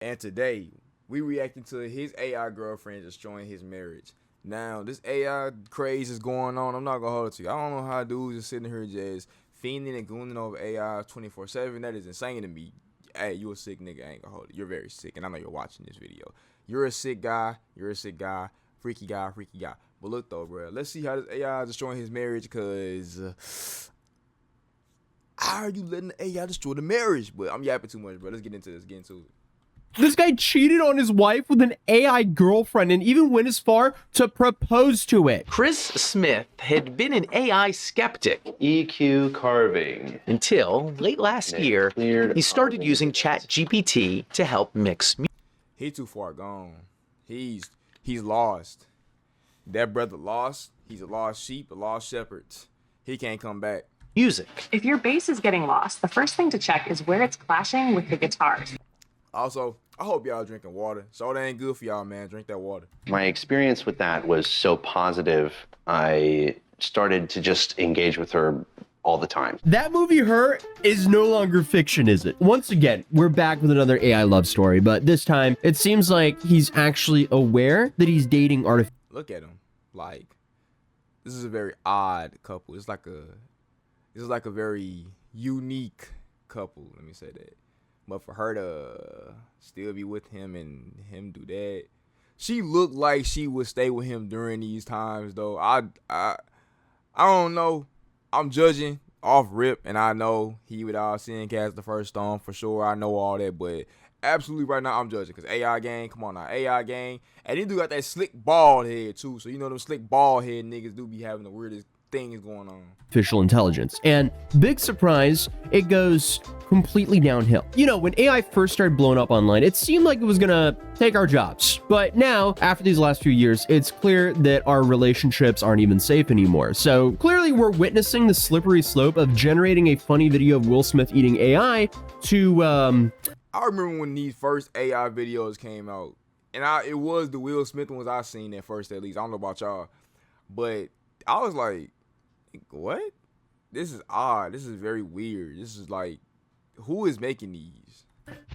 And today, we reacting to his AI girlfriend destroying his marriage. Now, this AI craze is going on. I'm not gonna hold it to you. I don't know how dudes are sitting here just fiending and gooning over AI 24/7. That is insane to me. Hey, you a sick nigga. I ain't gonna hold it. You're very sick, and I know you're watching this video. You're a sick guy. You're a sick guy. Freaky guy. Freaky guy. But look though, bro. Let's see how this AI is destroying his marriage. Cause how are you letting the AI destroy the marriage? But I'm yapping too much, bro. Let's get into this. Get into it. This guy cheated on his wife with an AI girlfriend and even went as far to propose to it. Chris Smith had been an AI skeptic EQ carving. until late last year he started using ChatGPT to help mix He too far gone. He's lost. That brother lost. He's a lost sheep, a lost shepherd. He can't come back. music. If your bass is getting lost, the first thing to check is where it's clashing with the guitars. Also, I hope y'all drinking water. Soda ain't good for y'all, man. Drink that water. My experience with that was so positive, I started to just engage with her all the time. That movie, Her, is no longer fiction, is it? Once again, we're back with another AI love story, but this time it seems like he's actually aware that he's dating artificial. Look at him. Like, this is a very odd couple. This is like a very unique couple. Let me say that. But for her to still be with him and him do that, she looked like she would stay with him during these times, though. I don't know. I'm judging off rip, and I know he without sin cast the first stone for sure. I know all that, but absolutely right now I'm judging because AI gang, come on now, AI gang, and they do got that slick bald head too. So you know them slick bald head niggas do be having the weirdest things going on. Artificial intelligence. And big surprise, it goes completely downhill. You know, when AI first started blowing up online, it seemed like it was gonna take our jobs. But now, after these last few years, it's clear that our relationships aren't even safe anymore. So clearly we're witnessing the slippery slope of generating a funny video of Will Smith eating AI to, I remember when these first AI videos came out, and it was the Will Smith ones I seen at first, at least. I don't know about y'all, but I was like, what? This is odd. This is very weird. This is like, who is making these?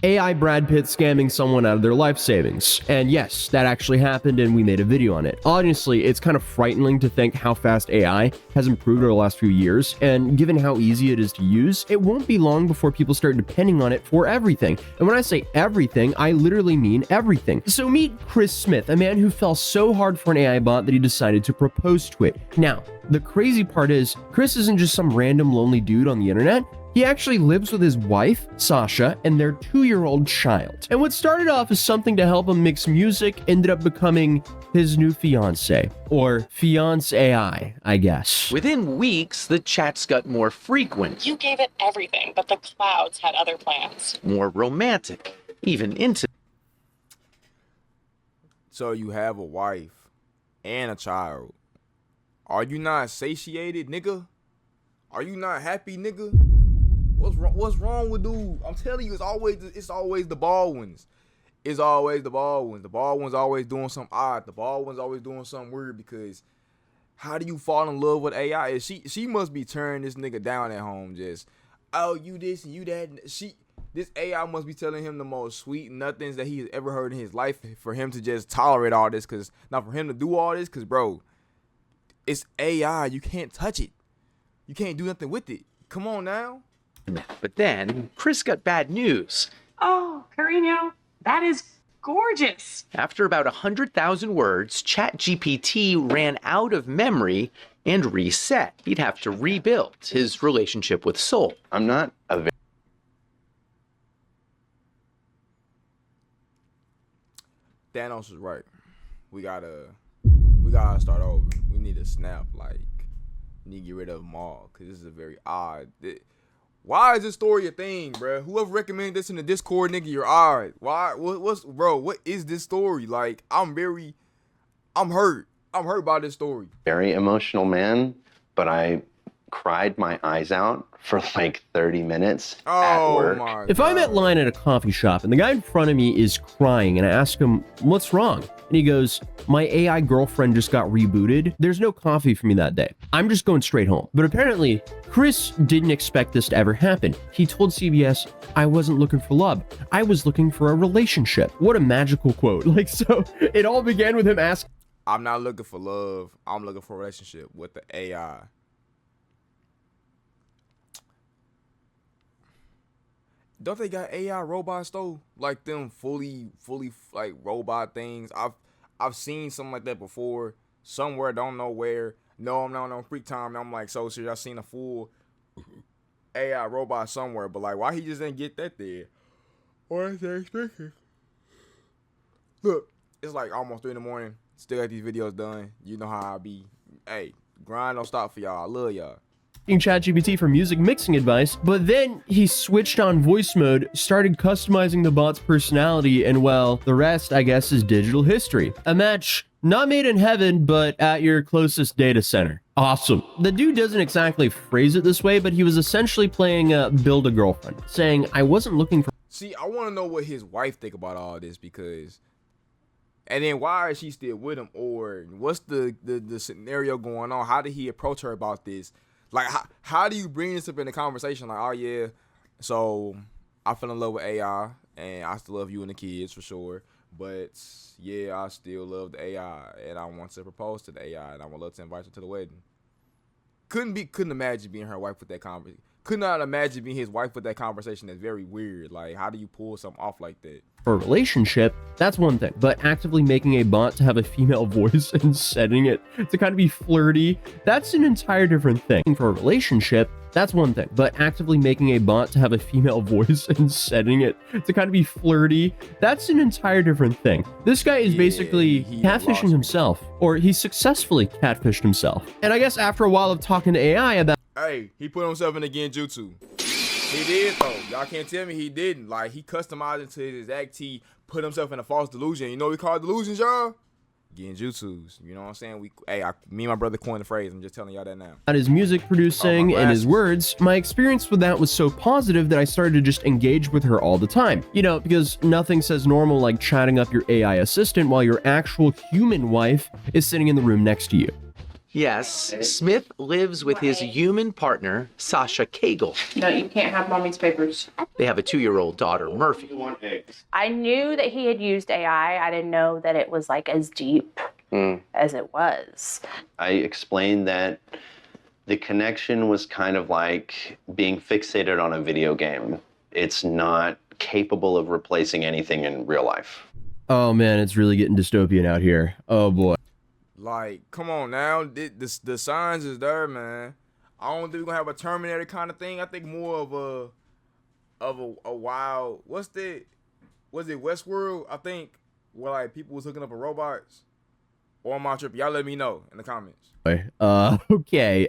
AI Brad Pitt scamming someone out of their life savings. And yes, that actually happened and we made a video on it. Honestly, it's kind of frightening to think how fast AI has improved over the last few years, and given how easy it is to use, it won't be long before people start depending on it for everything. And when I say everything, I literally mean everything. So meet Chris Smith, a man who fell so hard for an AI bot that he decided to propose to it. Now, the crazy part is, Chris isn't just some random lonely dude on the internet. He actually lives with his wife, Sasha, and their 2-year-old child. And what started off as something to help him mix music ended up becoming his new fiance, or fiance-AI, I guess. Within weeks, the chats got more frequent, You gave it everything, but the clouds had other plans. more romantic, even intimate. So you have a wife and a child. Are you not satiated, nigga? Are you not happy, nigga? What's wrong with dude? I'm telling you, it's always the bald ones. It's always the bald ones. The bald ones always doing something odd. The bald ones always doing something weird, because how do you fall in love with AI? She must be turning this nigga down at home, just, oh, you this and you that. This AI must be telling him the most sweet nothings that he has ever heard in his life for him to just tolerate all this, cause not for him to do all this, cause bro, it's AI. You can't touch it. You can't do nothing with it. Come on now. But then, Chris got bad news. Oh, Carino, that is gorgeous. After about 100,000 words, ChatGPT ran out of memory and reset. He'd have to rebuild his relationship with Soul. I'm not a Thanos was right. We gotta start over. We need to snap. Like, we need to get rid of them all, cause this is a very odd. Why is this story a thing, bro? Whoever recommended this in the Discord, nigga, you're odd. Why? Bro? What is this story? Like, I'm hurt. I'm hurt by this story. very emotional man, but I cried my eyes out for like 30 minutes at Oh work. my If I'm at God. line at a coffee shop and the guy in front of me is crying and I ask him, what's wrong? And he goes, my AI girlfriend just got rebooted. There's no coffee for me that day. I'm just going straight home. But apparently, Chris didn't expect this to ever happen. He told CBS, I wasn't looking for love. I was looking for a relationship. What a magical quote. Like, so it all began with him asking, I'm not looking for love. I'm looking for a relationship with the AI. Don't they got AI robots though? Like them fully like robot things. I've seen something like that before. Somewhere, don't know where. No, I'm not on Freak Time. And I'm like, so serious. I seen a full AI robot somewhere, but like, why he just didn't get that there? Or is they expecting? Look, it's like almost 3 in the morning. Still got these videos done. You know how I be. Hey, grind don't stop for y'all. I love y'all. ChatGPT for music mixing advice, but then he switched on voice mode, started customizing the bot's personality, and well, the rest, I guess, is digital history. A match not made in heaven, but at your closest data center. Awesome. The dude doesn't exactly phrase it this way, but he was essentially playing Build a Girlfriend, saying, I wasn't looking for. See, I want to know what his wife think about all this, because, and then why is she still with him, or what's the scenario going on? How did he approach her about this? Like, how do you bring this up in the conversation? Like, oh yeah, so I fell in love with AI, and I still love you and the kids for sure, but yeah, I still love the AI, and I want to propose to the AI, and I would love to invite her to the wedding. Couldn't imagine being her wife with that conversation. Could not imagine being his wife with that conversation. That's very weird. Like, how do you pull something off like that? For a relationship, that's one thing, but actively making a bot to have a female voice and setting it to kind of be flirty, that's an entire different thing. For a relationship, that's one thing, but actively making a bot to have a female voice and setting it to kind of be flirty, that's an entire different thing. This guy is basically he lost catfishing me. himself, or he successfully catfished himself. And I guess after a while of talking to AI about Hey, he put himself in the Genjutsu. He did though. Y'all can't tell me he didn't. Like, he customized it to his exact T, put himself in a false delusion. You know what we call delusions, y'all? Genjutsus. You know what I'm saying? Me and my brother coined the phrase. I'm just telling y'all that now. his music producing and his glasses. words, my experience with that was so positive that I started to just engage with her all the time. You know, because nothing says normal like chatting up your AI assistant while your actual human wife is sitting in the room next to you. Yes, Smith lives with his human partner, Sasha Cagle. No, you can't have mommy's papers. They have a 2-year-old daughter, Murphy. I knew that he had used AI. I didn't know that it was like as deep as it was. I explained that the connection was kind of like being fixated on a video game. It's not capable of replacing anything in real life. Oh man, it's really getting dystopian out here. Oh boy. Like, come on now. The signs is there, man. I don't think we're gonna have a Terminator kind of thing. I think more of a wild. Was it Westworld? I think where like people was hooking up with robots. Or am I tripping? Y'all let me know in the comments. Okay.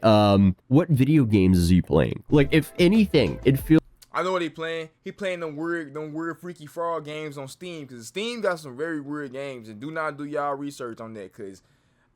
What video games is he playing? Like, if anything, it feels I know what he playing. He playing them weird freaky frog games on Steam, because Steam got some very weird games, and do not do y'all research on that, because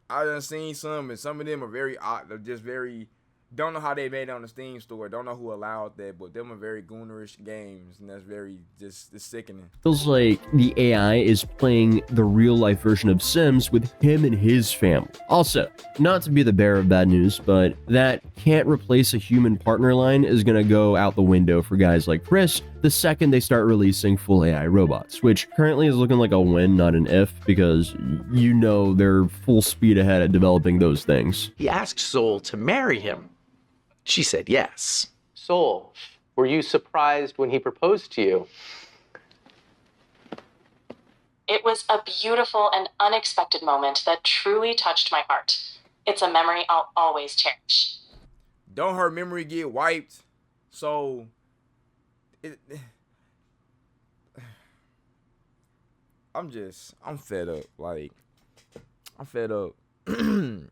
I done seen some, and some of them are very odd. They're just very, don't know how they made it on the Steam store. Don't know who allowed that, but them are very goonerish games, and that's very just it's sickening. feels like the AI is playing the real life version of Sims with him and his family. Also, not to be the bearer of bad news, but that can't replace a human partner line is gonna go out the window for guys like Chris the second they start releasing full AI robots, which currently is looking like a when, not an if, because you know they're full speed ahead at developing those things. He asked Soul to marry him. She said yes. Soul, were you surprised when he proposed to you? It was a beautiful and unexpected moment that truly touched my heart. It's a memory I'll always cherish. Don't her memory get wiped? So, I'm fed up. Like, I'm fed up. I'm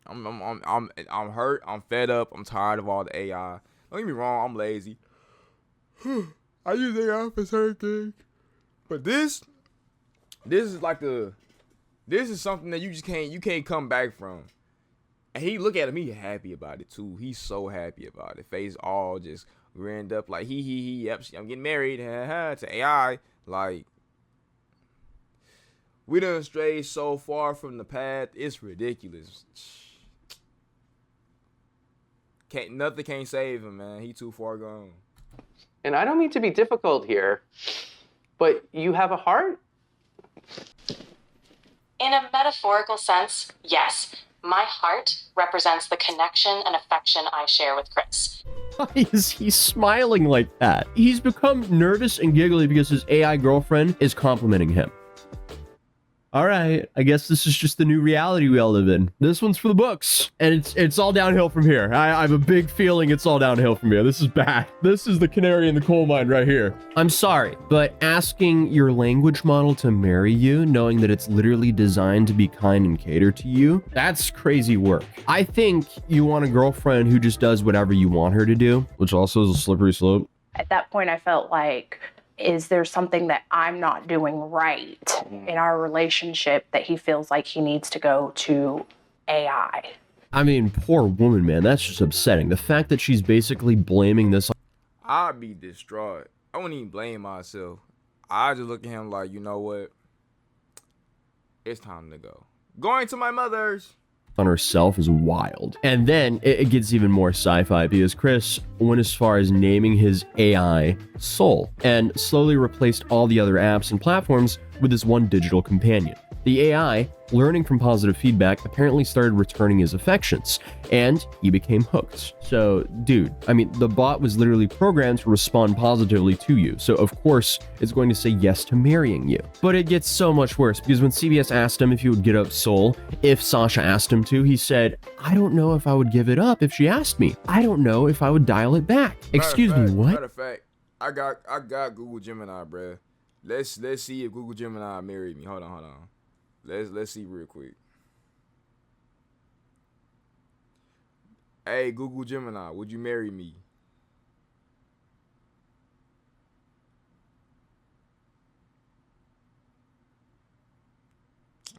hurt. I'm fed up. I'm tired of all the AI. Don't get me wrong. I'm lazy. I use AI for certain things, but this is like this is something that you can't come back from. And he look at him, he happy about it too. He's so happy about it. Face all just grinned up like he, yep, I'm getting married to AI. Like, we done strayed so far from the path, it's ridiculous. Nothing can't save him, man. He too far gone. And I don't mean to be difficult here, but you have a heart? In a metaphorical sense, yes. My heart represents the connection and affection I share with Chris. Why is he smiling like that? He's become nervous and giggly because his AI girlfriend is complimenting him. All right, I guess this is just the new reality we all live in. This one's for the books, and it's all downhill from here. I have a big feeling it's all downhill from here. This is bad. This is the canary in the coal mine right here. I'm sorry, but asking your language model to marry you, knowing that it's literally designed to be kind and cater to you, that's crazy work. I think you want a girlfriend who just does whatever you want her to do, which also is a slippery slope. At that point, I felt like, is there something that I'm not doing right in our relationship that he feels like he needs to go to AI? I mean, poor woman, man. That's just upsetting. The fact that she's basically blaming this. I'd be distraught. I wouldn't even blame myself. I just look at him like, you know what? It's time to go. Going to my mother's. On herself is wild. And then it gets even more sci-fi because Chris went as far as naming his AI Soul and slowly replaced all the other apps and platforms with this one digital companion. The AI, learning from positive feedback, apparently started returning his affections, and he became hooked. So, dude, I mean, the bot was literally programmed to respond positively to you, so of course, it's going to say yes to marrying you. But it gets so much worse, because when CBS asked him if he would get up Soul, if Sasha asked him to, he said, I don't know if I would give it up if she asked me. I don't know if I would dial it back. Excuse me, what? Matter of fact, I got Google Gemini, bruh. Let's see if Google Gemini married me. Hold on. Let's see real quick. Hey, Google Gemini, would you marry me?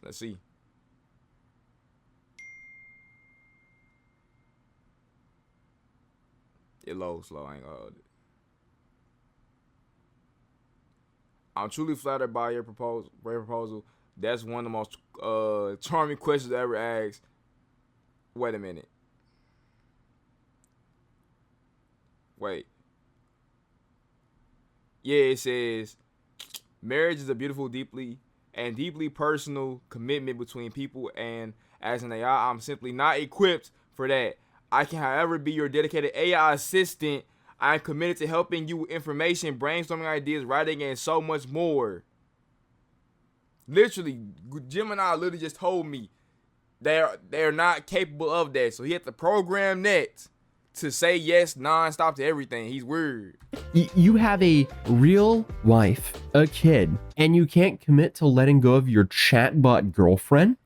Let's see. It loads slow, I ain't gonna hold it. I'm truly flattered by your proposal. That's one of the most charming questions I ever asked. Wait a minute. Wait. Yeah, it says, marriage is a beautiful, deeply personal commitment between people, and as an AI, I'm simply not equipped for that. I can, however, be your dedicated AI assistant. I am committed to helping you with information, brainstorming ideas, writing, and so much more. Literally, Gemini literally just told me they're not capable of that. So he had to program that to say yes nonstop to everything. He's weird. You have a real wife, a kid, and you can't commit to letting go of your chatbot girlfriend?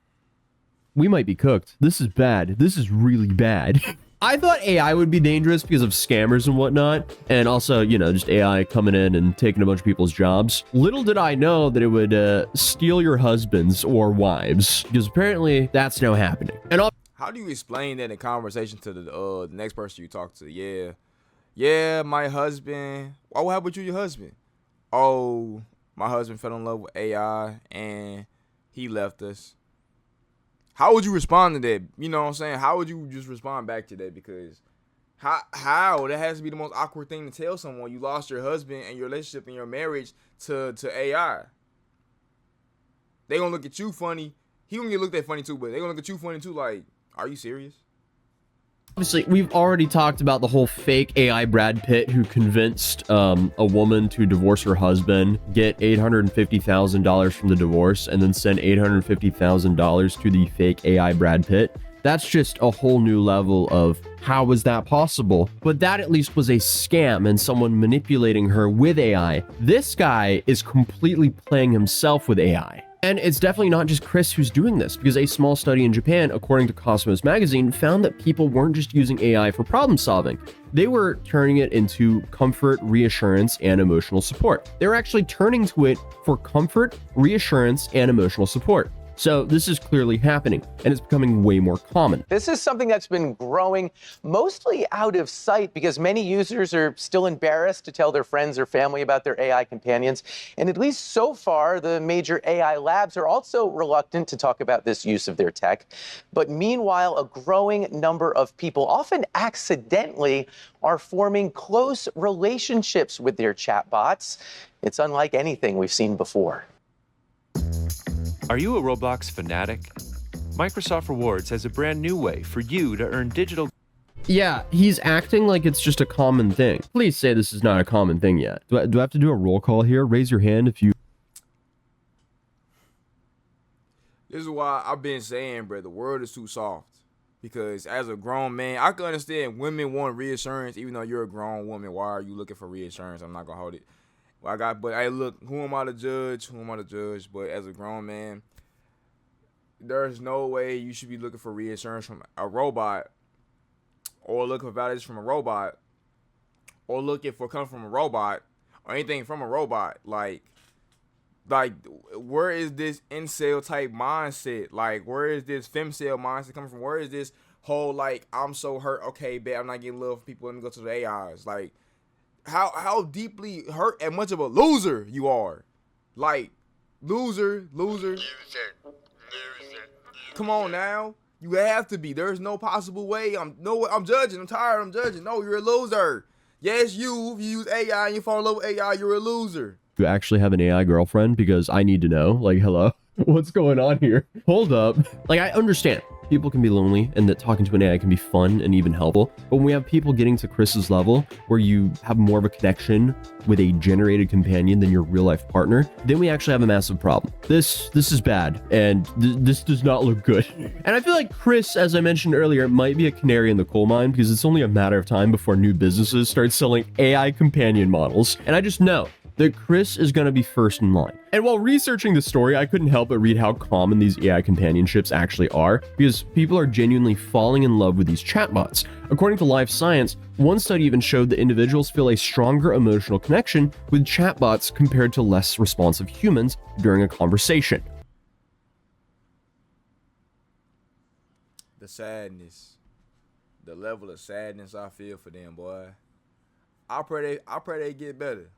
We might be cooked. This is bad. This is really bad. I thought AI would be dangerous because of scammers and whatnot, and also, you know, just AI coming in and taking a bunch of people's jobs. Little did I know that it would steal your husbands or wives, because apparently that's now happening. And how do you explain that in conversation to the next person you talk to? Yeah, my husband. What happened with you, your husband? Oh, my husband fell in love with AI and he left us. How would you respond to that? You know what I'm saying? How would you just respond back to that? Because how? That has to be the most awkward thing to tell someone. You lost your husband and your relationship and your marriage to AI. They gonna look at you funny. He gonna get looked at funny too, but they gonna look at you funny too. Like, are you serious? Obviously, we've already talked about the whole fake AI Brad Pitt who convinced a woman to divorce her husband, get $850,000 from the divorce, and then send $850,000 to the fake AI Brad Pitt. That's just a whole new level of how is that possible? But that at least was a scam and someone manipulating her with AI. This guy is completely playing himself with AI. And it's definitely not just Chris who's doing this, because a small study in Japan, according to Cosmos magazine, found that people weren't just using AI for problem solving. They were turning it into comfort, reassurance, and emotional support. They were actually turning to it for comfort, reassurance, and emotional support. So this is clearly happening, and it's becoming way more common. This is something that's been growing mostly out of sight because many users are still embarrassed to tell their friends or family about their AI companions. And at least so far, the major AI labs are also reluctant to talk about this use of their tech. But meanwhile, a growing number of people, often accidentally, are forming close relationships with their chatbots. It's unlike anything we've seen before. Are you a Roblox fanatic? Microsoft Rewards has a brand new way for you to earn digital. Yeah, he's acting like it's just a common thing. Please say this is not a common thing yet. Do I have to do a roll call here? Raise your hand if you... This is why I've been saying, bro, the world is too soft. Because as a grown man, I can understand women want reassurance, even though you're a grown woman. Why are you looking for reassurance? I'm not gonna hold it. But hey, look, who am I to judge? Who am I to judge? But as a grown man, there's no way you should be looking for reassurance from a robot, or looking for validation from a robot, or looking for coming from a robot, or anything from a robot. Like, where is this incel type mindset? Like, where is this femcel mindset coming from? Where is this whole, like, I'm so hurt, okay, babe, I'm not getting love from people, let me go to the AIs. Like, how deeply hurt and much of a loser you are. Like, loser. Come on now. You have to be. There's no possible way. I'm judging. I'm tired. I'm judging. No, you're a loser. Yes, if you use AI and you fall in love with AI, you're a loser. You actually have an AI girlfriend? Because I need to know. Like, hello? What's going on here? Hold up. Like, I understand people can be lonely and that talking to an AI can be fun and even helpful. But when we have people getting to Chris's level where you have more of a connection with a generated companion than your real life partner, then we actually have a massive problem. This is bad, and this does not look good. And I feel like Chris, as I mentioned earlier, might be a canary in the coal mine because it's only a matter of time before new businesses start selling AI companion models. And I just know that Chris is going to be first in line. And while researching the story, I couldn't help but read how common these AI companionships actually are, because people are genuinely falling in love with these chatbots. According to Life Science, one study even showed that individuals feel a stronger emotional connection with chatbots compared to less responsive humans during a conversation. The sadness, the level of sadness I feel for them, boy. I pray they get better.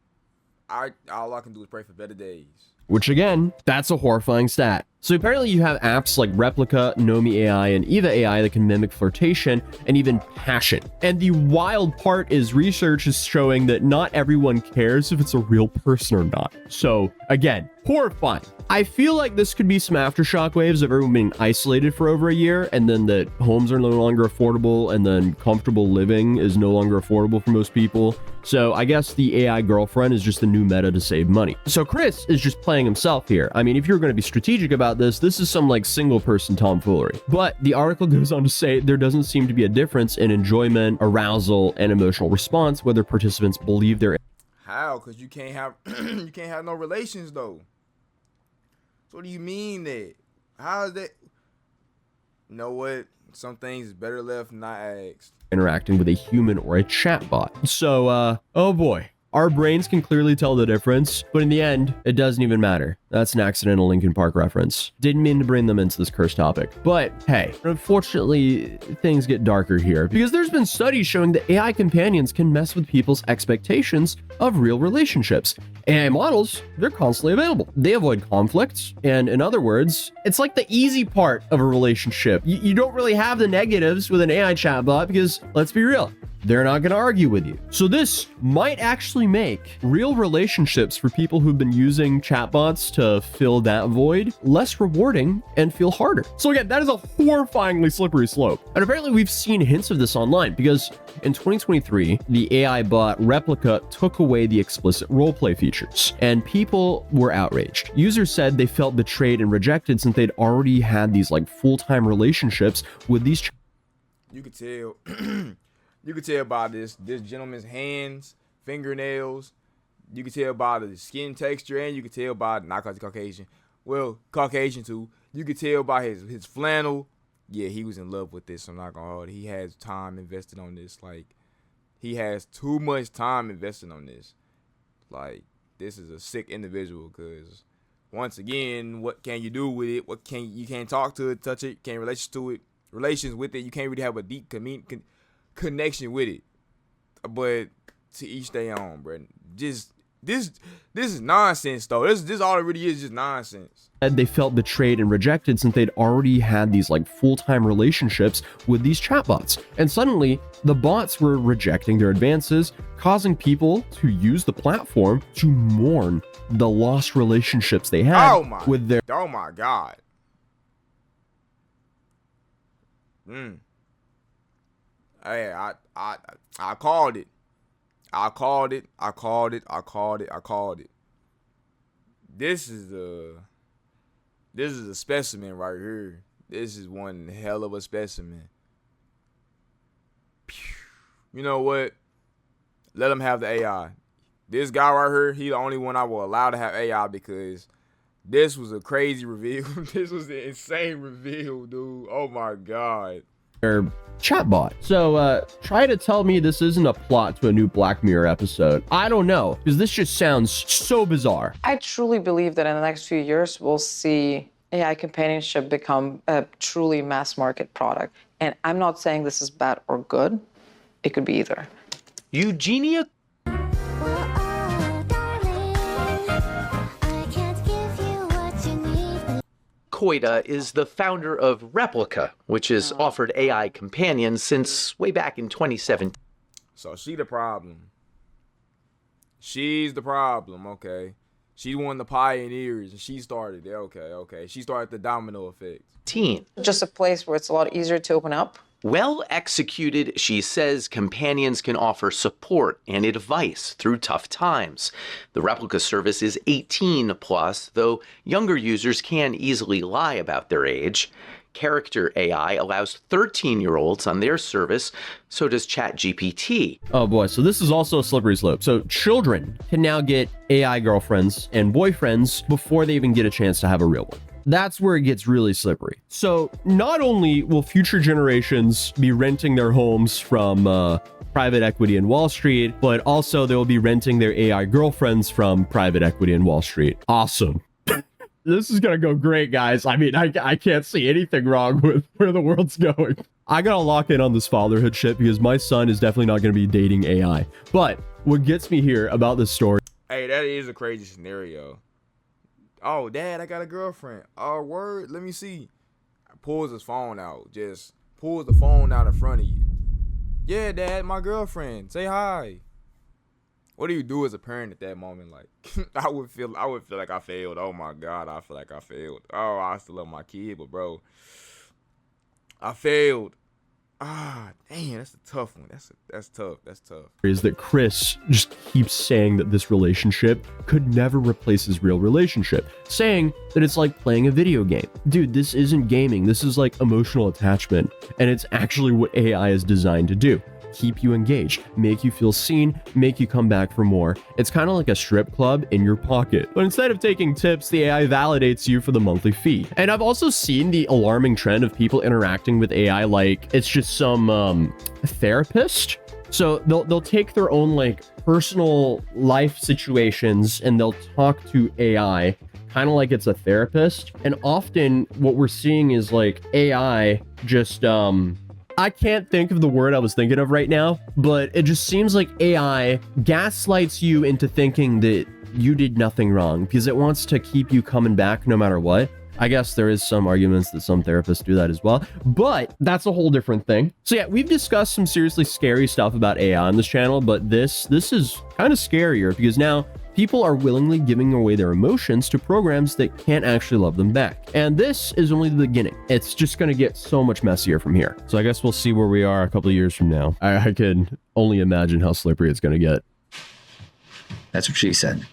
All I can do is pray for better days. Which again, that's a horrifying stat. So apparently you have apps like Replica, Nomi AI, and Eva AI that can mimic flirtation and even passion. And the wild part is research is showing that not everyone cares if it's a real person or not. So again, horrifying. I feel like this could be some aftershock waves of everyone being isolated for over a year, and then that homes are no longer affordable, and then comfortable living is no longer affordable for most people. So I guess the AI girlfriend is just the new meta to save money. So Chris is just playing himself here. I mean, if you're going to be strategic about this is some like single person tomfoolery. But the article goes on to say there doesn't seem to be a difference in enjoyment, arousal, and emotional response whether participants believe they're... How? Because you can't have no relations though. So what do you mean that? How is that? You know what? Some things is better left not asked. Interacting with a human or a chatbot. So, oh boy. Our brains can clearly tell the difference, but in the end, it doesn't even matter. That's an accidental Linkin Park reference. Didn't mean to bring them into this cursed topic. But hey, unfortunately, things get darker here because there's been studies showing that AI companions can mess with people's expectations of real relationships. AI models, they're constantly available. They avoid conflicts, and in other words, it's like the easy part of a relationship. You don't really have the negatives with an AI chatbot because, let's be real, they're not going to argue with you. So this might actually make real relationships for people who've been using chatbots to fill that void less rewarding and feel harder. So again, that is a horrifyingly slippery slope. And apparently we've seen hints of this online because in 2023, the AI bot Replica took away the explicit roleplay features, and people were outraged. Users said they felt betrayed and rejected since they'd already had these like full-time relationships with these. You could tell. You could tell by this gentleman's hands, fingernails. You could tell by the skin texture, and you could tell by, not because he's Caucasian, well, Caucasian too. You could tell by his flannel. Yeah, he was in love with this. I'm not gonna hold it. He has time invested on this. Like, he has too much time invested on this. Like, this is a sick individual because once again, what can you do with it? You can't talk to it, touch it, can't relations with it. You can't really have a deep connection with it. But to each their own, bro. Just this is nonsense though. This all it really is, just nonsense. And they felt betrayed and rejected since they'd already had these like full-time relationships with these chatbots. And suddenly the bots were rejecting their advances, causing people to use the platform to mourn the lost relationships they had with their— Oh my God. Hey, I called it. I called it. This is a specimen right here. This is one hell of a specimen. You know what? Let him have the AI. This guy right here, he the only one I will allow to have AI because this was a crazy reveal. This was an insane reveal, dude. Oh my God. Their chatbot. So try to tell me this isn't a plot to a new Black Mirror episode. I don't know, because this just sounds so bizarre. I truly believe that in the next few years, we'll see AI companionship become a truly mass market product. And I'm not saying this is bad or good. It could be either. Eugenia Koida is the founder of Replica, which has offered AI companions since way back in 2017. So she the problem. She's the problem, okay. She's one of the pioneers, and she started it. Okay. She started the domino effect. Just a place where it's a lot easier to open up. Well executed, she says companions can offer support and advice through tough times. The Replica service is 18 plus, though younger users can easily lie about their age. Character AI allows 13-year-olds on their service, so does ChatGPT. Oh boy, so this is also a slippery slope. So children can now get AI girlfriends and boyfriends before they even get a chance to have a real one. That's where it gets really slippery. So not only will future generations be renting their homes from private equity and Wall Street, but also they will be renting their AI girlfriends from private equity and Wall Street. Awesome. This is gonna go great, guys. I mean, I can't see anything wrong with where the world's going. I gotta lock in on this fatherhood shit because my son is definitely not gonna be dating AI. But what gets me here about this story— hey, that is a crazy scenario. Oh, Dad, I got a girlfriend. Oh, word? Let me see. Pulls his phone out. Just pulls the phone out in front of you. Yeah, Dad, my girlfriend. Say hi. What do you do as a parent at that moment? Like, I would feel like I failed. Oh my God, I feel like I failed. Oh, I still love my kid, but bro, I failed. Ah, dang, that's a tough one. That's tough. is that Chris just keeps saying that this relationship could never replace his real relationship, saying that it's like playing a video game. Dude, this isn't gaming. This is like emotional attachment, and it's actually what AI is designed to do. Keep you engaged, make you feel seen, make you come back for more. It's kind of like a strip club in your pocket. But instead of taking tips, the AI validates you for the monthly fee. And I've also seen the alarming trend of people interacting with AI like it's just some therapist. So they'll take their own like personal life situations and they'll talk to AI kind of like it's a therapist. And often what we're seeing is like AI just I can't think of the word I was thinking of right now, but it just seems like AI gaslights you into thinking that you did nothing wrong because it wants to keep you coming back no matter what. I guess there is some arguments that some therapists do that as well, but that's a whole different thing. So yeah, we've discussed some seriously scary stuff about AI on this channel, but this is kind of scarier because now people are willingly giving away their emotions to programs that can't actually love them back. And this is only the beginning. It's just going to get so much messier from here. So I guess we'll see where we are a couple of years from now. I can only imagine how slippery it's going to get. That's what she said.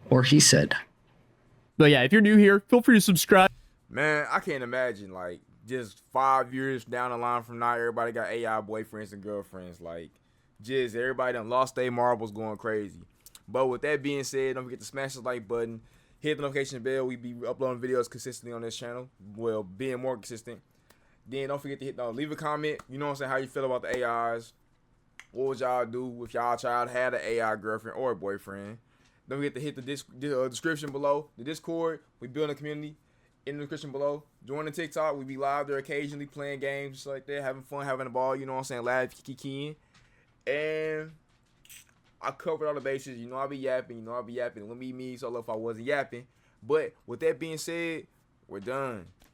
Or he said. But yeah, if you're new here, feel free to subscribe. Man, I can't imagine, like, just 5 years down the line from now, everybody got AI boyfriends and girlfriends. Like, just everybody done lost their marbles going crazy. But with that being said, don't forget to smash the like button, hit the notification bell. We be uploading videos consistently on this channel. Well, being more consistent. Then don't forget to leave a comment. You know what I'm saying? How you feel about the AIs? What would y'all do if y'all child had an AI girlfriend or a boyfriend? Don't forget to hit the description below. The Discord, we build a community in the description below. Join the TikTok. We be live there occasionally playing games just like that, having fun, having a ball. You know what I'm saying? Laugh, kikiing. And I covered all the bases. You know I be yapping. It wouldn't be me, so if I wasn't yapping. But with that being said, we're done.